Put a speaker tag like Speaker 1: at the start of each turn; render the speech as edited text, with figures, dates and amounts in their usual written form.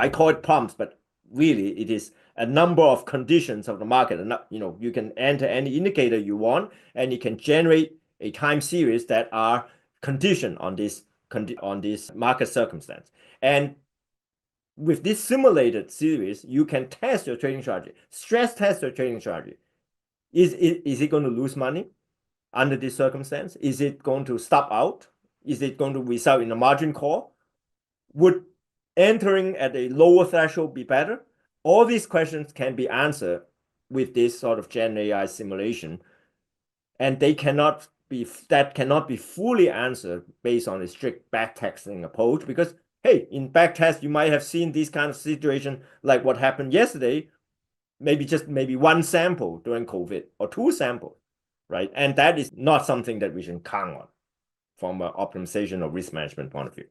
Speaker 1: I call it prompts, but really it is a number of conditions of the market. And you can enter any indicator you want, and you can generate a time series that are conditioned on this market circumstance. And with this simulated series, you can test your trading strategy, stress test your trading strategy. Is it going to lose money under this circumstance? Is it going to stop out? Is it going to result in a margin call? Would entering at a lower threshold be better? All these questions can be answered with this sort of GenAI simulation, and that cannot be fully answered based on a strict backtesting approach, because hey, in backtest you might have seen this kind of situation like what happened yesterday, maybe one sample during COVID or two samples, right? And that is not something that we should count on from an optimization or risk management point of view.